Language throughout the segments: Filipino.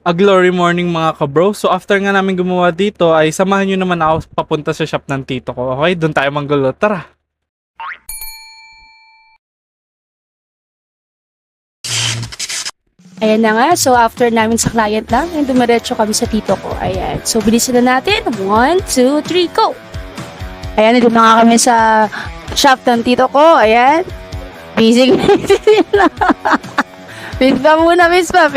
A glory morning mga kabro. So after nga namin gumawa dito ay samahan nyo naman ako papunta sa shop ng tito ko. Okay, doon tayo manggulo. Tara! Ayan na nga. So, after namin sa client lang, and dumiretso kami sa tito ko. Ayan. So, bilisan na natin. 1, 2, 3, go! Ayan, nandun na nga kami sa shop ng tito ko. Ayan. Busy na. Fist bump muna, fist bump.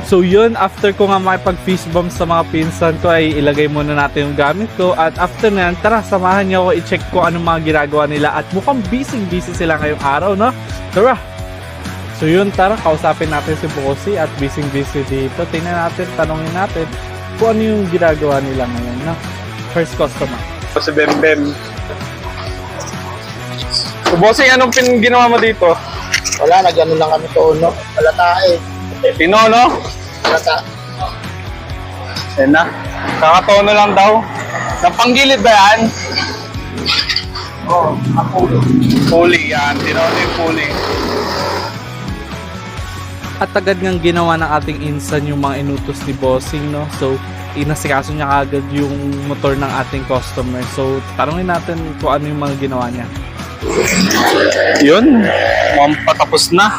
So yun, after ko nga makipag-fist bump sa mga pinsan ko ay ilagay muna natin yung gamit ko. At after na yan, tara, samahan niyo ako i-check ko anong mga ginagawa nila. At mukhang busy sila ngayong araw, no? Tara! So yun, tara, kausapin natin si Bossy at busy dito. Tingnan natin, tanongin natin kung ano yung ginagawa nila ngayon, no? First customer. Si Bembem. So, bossing, anong ginawa mo dito? Wala, nag-ano lang kami tono. Wala tae. Tinono? Wala ta. Yan na. Kakatono lang daw. Napanggilid ba yan? Oo, ako. Pulley yan. Tinono yung pulley. At agad ngang ginawa ng ating insan yung mga inutos ni Bossing, no? So, inasikaso niya agad yung motor ng ating customer. So, tanongin natin kung ano yung mga ginawa niya. Yun. Mukhang patapos na.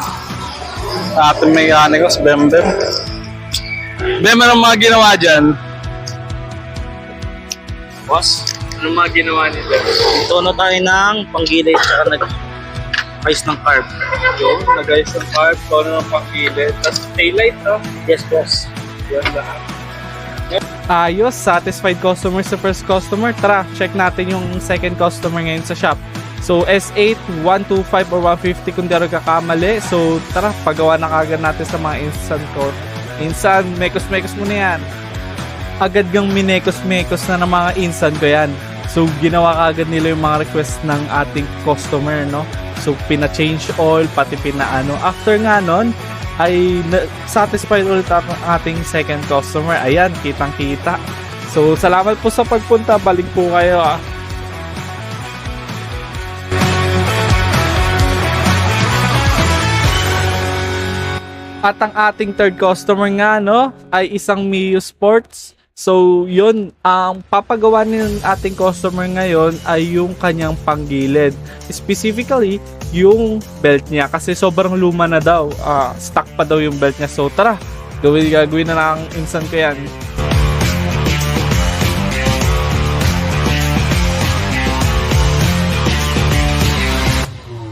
Ating may ko si Bembem. Bem, anong mga ginawa dyan? Boss, Anong mga ginawa nila? tono tayo ng panggilid at nag-ayos ng carb. Yun, nag-ayos ng carb, tono ng panggilid. Tapos taillight, no? Yes, boss. Yun lahat. Ayos, satisfied customer sa first customer. Tara, check natin yung second customer ngayon sa shop. So, S8, 125 or 150 kung di ako kakamali. So, tara, pagawa na kagad natin sa mga instant ko. Insan, mekos muna yan. Agad gang minekos-mekos na ng mga instant ko yan. So, ginawa kagad nila yung mga request ng ating customer, no? So, pina-change all, pati pina-ano. After nga nun, ay satisfied ulit ang ating second customer. Ayan, kitang-kita. So, salamat po sa pagpunta. Balik po kayo, ah. At ang ating third customer nga, no, ay isang Mio Sports. So, yun, ang papagawa ng ating customer ngayon ay yung kanyang panggilid. Specifically, yung belt niya kasi sobrang luma na daw. Stuck pa daw yung belt niya. So, tara, gagawin na lang instant ko yan.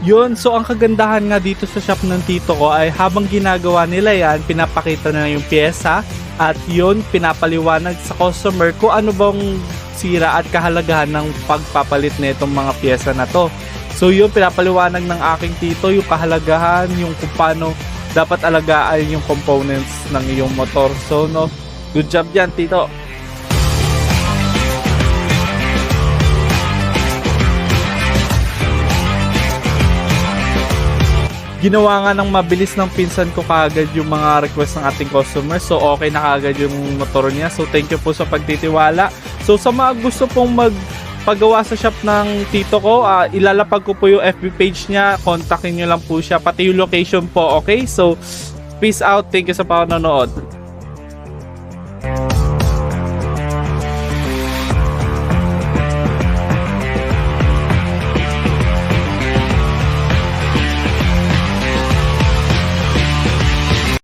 Yun, so ang kagandahan nga dito sa shop ng tito ko ay habang ginagawa nila yan, pinapakita na yung pyesa at yun, pinapaliwanag sa customer kung ano bang sira at kahalagahan ng pagpapalit na itong mga pyesa na to. So yun, pinapaliwanag ng aking tito yung kahalagahan, yung kung paano dapat alagaan yung components ng iyong motor. So no, good job yan tito. Ginawa nga ng mabilis ng pinsan ko kagad yung mga request ng ating customer. So okay na kagad yung motor niya. So thank you po sa pagtitiwala. So sa mga gusto pong magpagawa sa shop ng tito ko, ilalapag ko po yung FB page niya. Kontakin nyo lang po siya. Pati yung location po, okay? So peace out. Thank you sa panonood.